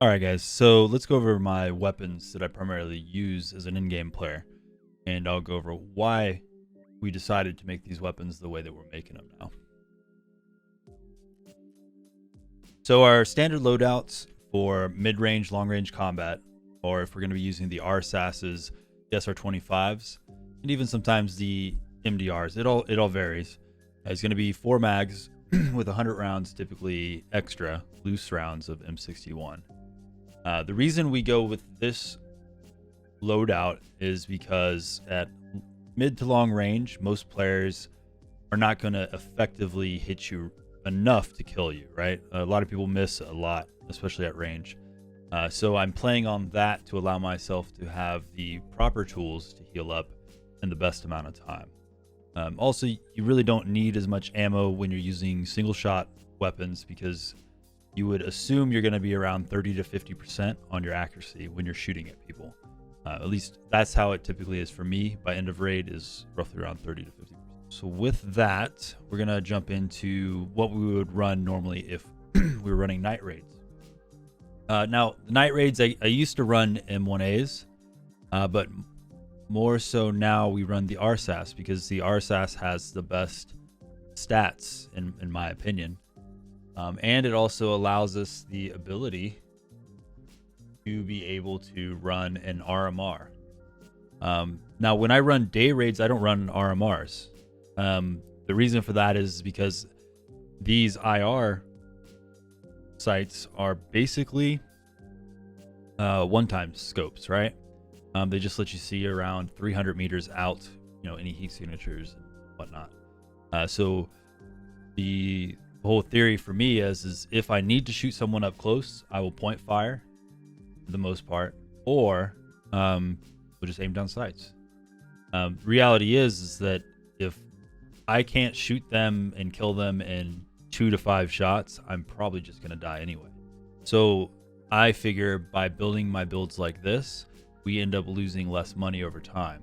All right, guys. So let's go over my weapons that I primarily use as an in-game player, and I'll go over why we decided to make these weapons the way that we're making them now. So our standard loadouts for mid-range, long-range combat, or if we're going to be using the RSASs, the SR25s, and even sometimes the MDRs, it all varies. It's going to be 4 mags with 100 rounds, typically extra loose rounds of M61. The reason we go with this loadout is because at mid to long range, most players are not going to effectively hit you enough to kill you, right? A lot of people miss a lot, especially at range. So I'm playing on that to allow myself to have the proper tools to heal up in the best amount of time. Also, you really don't need as much ammo when you're using single shot weapons because you would assume you're going to be around 30 to 50% on your accuracy when you're shooting at people. At least that's how it typically is for me. By end of raid is roughly around 30 to 50%. So with that, we're going to jump into what we would run normally if we were running night raids. Now, the night raids, I used to run M1As, but more so now we run the RSAS because the RSAS has the best stats, in my opinion. And it also allows us the ability to be able to run an RMR. Now, when I run day raids, I don't run RMRs. The reason for that is because these IR sights are basically one-time scopes, right? They just let you see around 300 meters out, any heat signatures and whatnot. So the whole theory for me is if I need to shoot someone up close, I will point fire for the most part, or we'll just aim down sights. Reality is that if I can't shoot them and kill them in 2 to 5 shots, I'm probably just going to die anyway. So I figure by building my builds like this, we end up losing less money over time.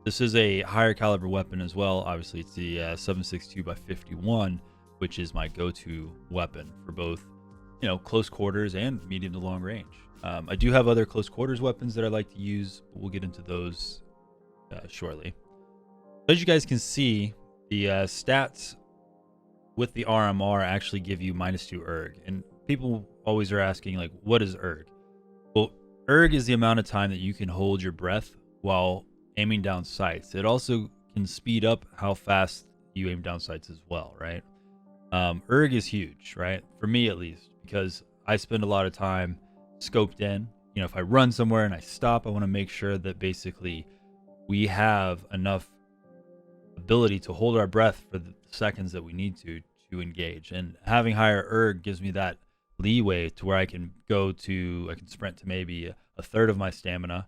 This is a higher caliber weapon as well. Obviously, it's the 7.62x51, which is my go-to weapon for both, close quarters and medium to long range. I do have other close quarters weapons that I like to use, but we'll get into those shortly. As you guys can see, the stats with the RMR actually give you -2 erg, and people always are asking, like, what is erg? Well, erg is the amount of time that you can hold your breath while aiming down sights. It also can speed up how fast you aim down sights as well, right? Erg is huge, right? For me at least, because I spend a lot of time scoped in. If I run somewhere and I stop, I want to make sure that basically we have enough ability to hold our breath for the seconds that we need to engage. And having higher erg gives me that leeway to where I can sprint to maybe a third of my stamina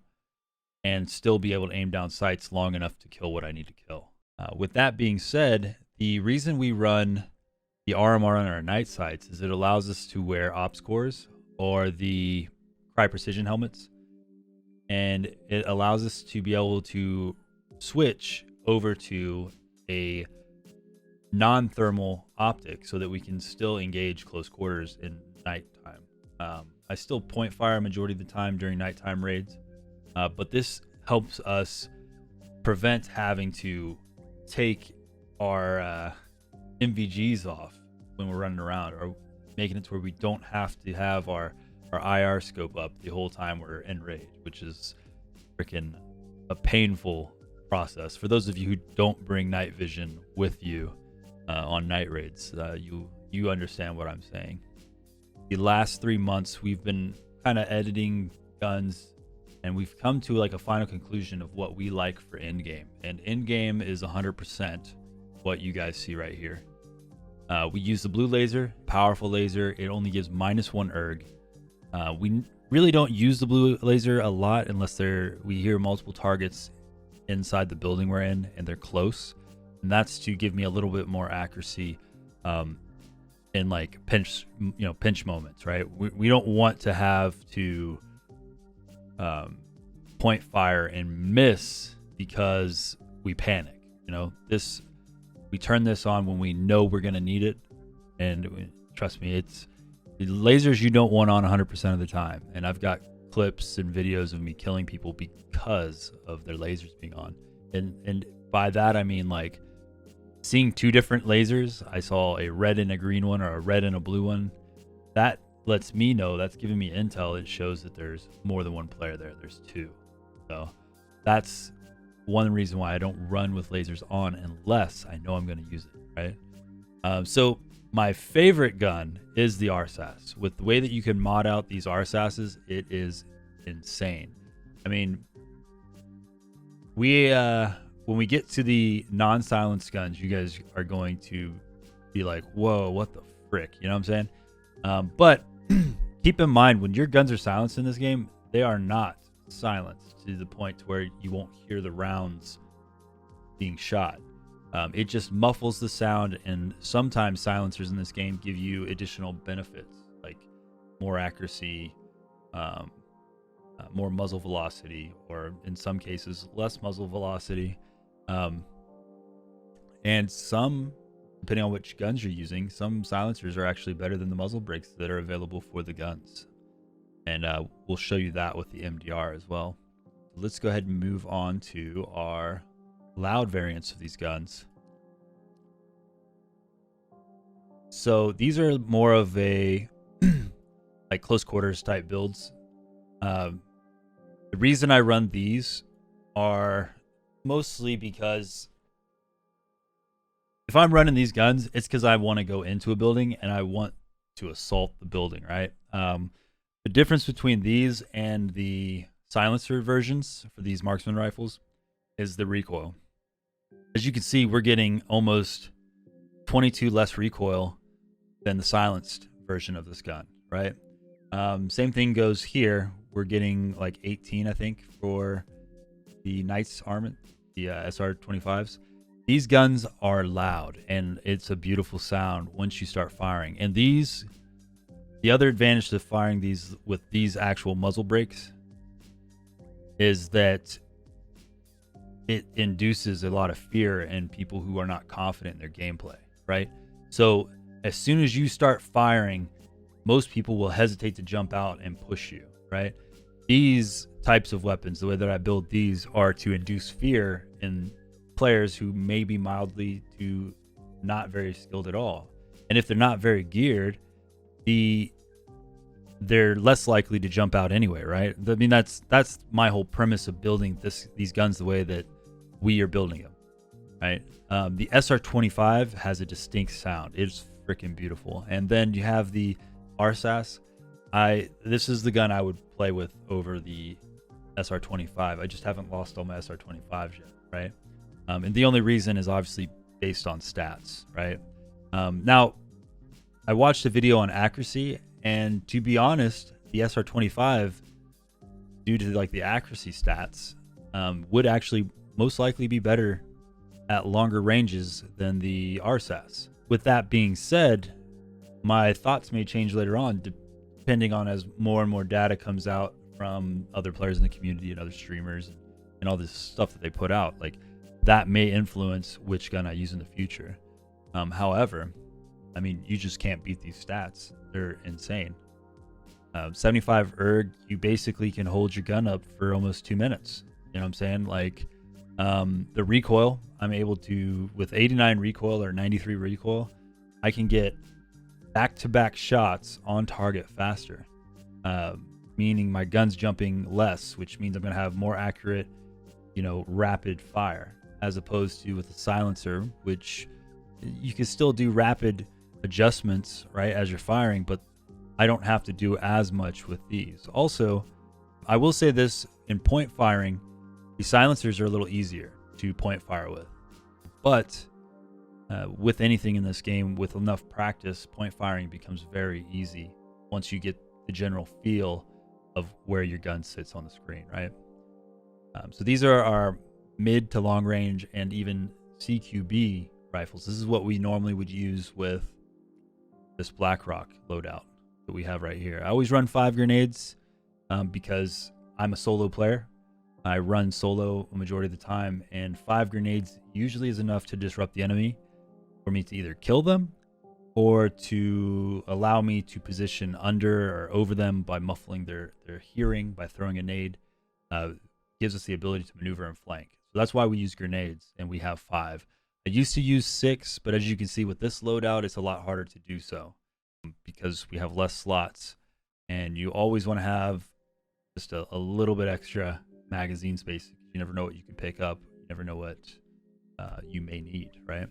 and still be able to aim down sights long enough to kill what I need to kill. With that being said, the reason we run the RMR on our night sights is it allows us to wear ops cores or the Cry Precision helmets, and it allows us to be able to switch over to a non-thermal optic so that we can still engage close quarters in nighttime. I still point fire majority of the time during nighttime raids, but this helps us prevent having to take our MVGs off when we're running around, or making it to where we don't have to have our IR scope up the whole time we're in raid, which is freaking a painful process. For those of you who don't bring night vision with you on night raids, you understand what I'm saying. The last 3 months we've been kind of editing guns, and we've come to like a final conclusion of what we like for end game, and end game is 100% what you guys see right here. We use the blue laser, powerful laser. It only gives -1 erg. We really don't use the blue laser a lot unless we hear multiple targets inside the building we're in and they're close, and that's to give me a little bit more accuracy in like pinch moments, right? We don't want to have to point fire and miss because we panic. We turn this on when we know we're going to need it, and trust me, The lasers you don't want on 100% of the time, and I've got clips and videos of me killing people because of their lasers being on. And by that I mean like seeing two different lasers. I saw a red and a green one, or a red and a blue one. That lets me know, that's giving me intel. It shows that there's more than one player there. There's two. So that's one reason why I don't run with lasers on unless I know I'm going to use it, right? So my favorite gun is the RSAS. With the way that you can mod out these RSASs, it is insane. I mean, when we get to the non-silenced guns, you guys are going to be like, whoa, what the frick? You know what I'm saying? But keep in mind, when your guns are silenced in this game, they are not silenced to the point to where you won't hear the rounds being shot. It just muffles the sound, and sometimes silencers in this game give you additional benefits, like more accuracy, more muzzle velocity, or in some cases less muzzle velocity. And some, depending on which guns you're using, some silencers are actually better than the muzzle brakes that are available for the guns. And we'll show you that with the MDR as well. Let's go ahead and move on to our loud variants of these guns. So these are more of a like close quarters type builds. The reason I run these are mostly because if I'm running these guns, it's because I want to go into a building and I want to assault the building, right? The difference between these and the silencer versions for these Marksman rifles is the recoil. As you can see, we're getting almost 22 less recoil than the silenced version of this gun, right? Same thing goes here. We're getting like 18, I think, for the Knight's Armament, the SR25s. These guns are loud, and it's a beautiful sound once you start firing. And these, the other advantage to firing these with these actual muzzle brakes is that it induces a lot of fear in people who are not confident in their gameplay, right? So as soon as you start firing, most people will hesitate to jump out and push you, right? These types of weapons, the way that I build these, are to induce fear in players who may be mildly to not very skilled at all. And if they're not very geared, they're less likely to jump out anyway, right? I mean, that's my whole premise of building these guns the way that we are building them, right? The SR25 has a distinct sound. It's freaking beautiful. And then you have the RSAS. This is the gun I would play with over the SR25. I just haven't lost all my SR25s yet, right? And the only reason is obviously based on stats, right? Now, I watched a video on accuracy, and to be honest, the SR25, due to like the accuracy stats, would actually most likely be better at longer ranges than the RSAS. With that being said, my thoughts may change later on, depending on as more and more data comes out from other players in the community and other streamers and all this stuff that they put out. Like, that may influence which gun I use in the future. However, I mean, you just can't beat these stats. They're insane. 75 erg, you basically can hold your gun up for almost 2 minutes. You know what I'm saying? Like, the recoil, I'm able to, with 89 recoil or 93 recoil, I can get back-to-back shots on target faster, meaning my gun's jumping less, which means I'm going to have more accurate, rapid fire, as opposed to with a silencer, which you can still do rapid adjustments, right, as you're firing, but I don't have to do as much with these. Also, I will say this, in point firing, the silencers are a little easier to point fire with, but with anything in this game, with enough practice, point firing becomes very easy once you get the general feel of where your gun sits on the screen, right? So these are our mid to long range and even CQB rifles. This is what we normally would use with this Blackrock loadout that we have right here. I always run 5 grenades because I'm a solo player. I run solo a majority of the time, and 5 grenades usually is enough to disrupt the enemy for me to either kill them or to allow me to position under or over them by muffling their hearing by throwing a nade. Gives us the ability to maneuver and flank. So that's why we use grenades, and we have 5. I used to use 6, but as you can see with this loadout, it's a lot harder to do so because we have less slots, and you always want to have just a little bit extra magazine space. You never know what you can pick up. You never know what you may need, right?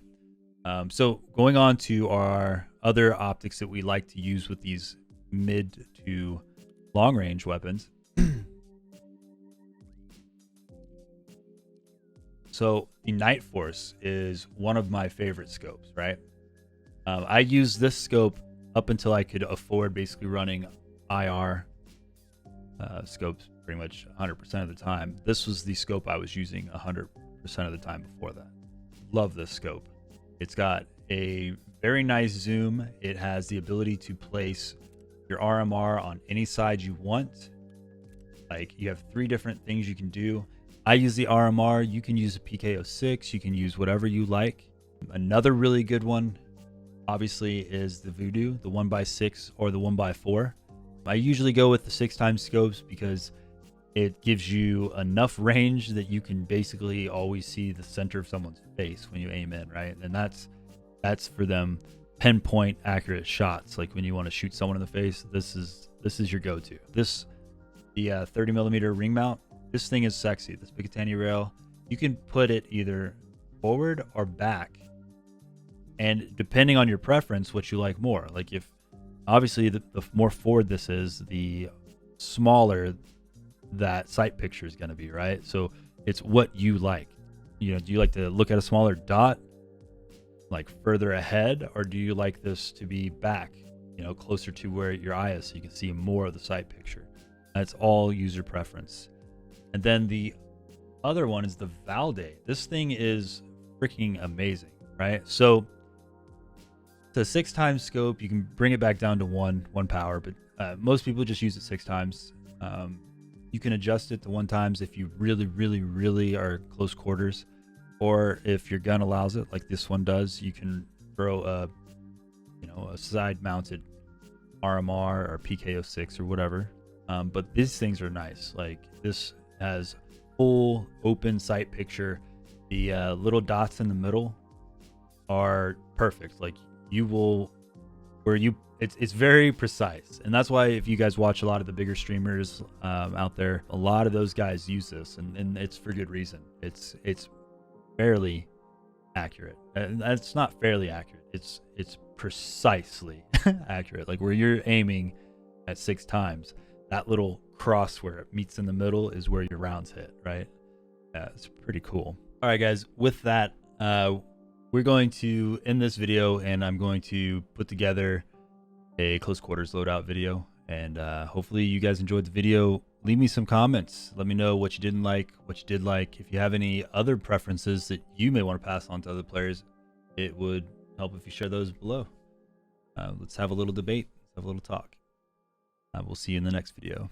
So going on to our other optics that we like to use with these mid to long range weapons. So the Night Force is one of my favorite scopes, right? I used this scope up until I could afford basically running IR scopes pretty much 100% of the time. This was the scope I was using 100% of the time before that. Love this scope. It's got a very nice zoom. It has the ability to place your RMR on any side you want. Like, you have 3 different things you can do. I use the RMR. You can use a PK06. You can use whatever you like. Another really good one, obviously, is the Voodoo, the 1x6 or the 1x4. I usually go with the 6x scopes because it gives you enough range that you can basically always see the center of someone's face when you aim in, right? And that's for them pinpoint accurate shots. Like when you want to shoot someone in the face, this is your go-to. The 30mm ring mount. This thing is sexy. This Picatinny rail, you can put it either forward or back, and depending on your preference, what you like more. Like, if obviously the more forward this is, the smaller that sight picture is going to be, right? So it's what you like. You know, do you like to look at a smaller dot, like further ahead, or do you like this to be back, you know, closer to where your eye is, so you can see more of the sight picture? That's all user preference. And then the other one is the Valde. This thing is freaking amazing, right? So it's a 6x scope. You can bring it back down to one power, but most people just use it 6x. You can adjust it to 1x if you really are close quarters, or if your gun allows it, like this one does. You can throw a side mounted RMR or PK06 or whatever. But these things are nice. Like, this has full open sight picture. The little dots in the middle are perfect. Like, it's very precise, and that's why if you guys watch a lot of the bigger streamers out there, a lot of those guys use this, and it's for good reason. It's fairly accurate, and it's not fairly accurate. It's precisely accurate. Like, where you're aiming at 6x, that little cross where it meets in the middle is where your rounds hit, right? Yeah, it's pretty cool. All right, guys, with that, we're going to end this video, and I'm going to put together a close quarters loadout video, and hopefully you guys enjoyed the video. Leave me some comments. Let me know what you didn't like, what you did like. If you have any other preferences that you may want to pass on to other players, it would help if you share those below. Let's have a little debate. Let's have a little talk. We'll see you in the next video.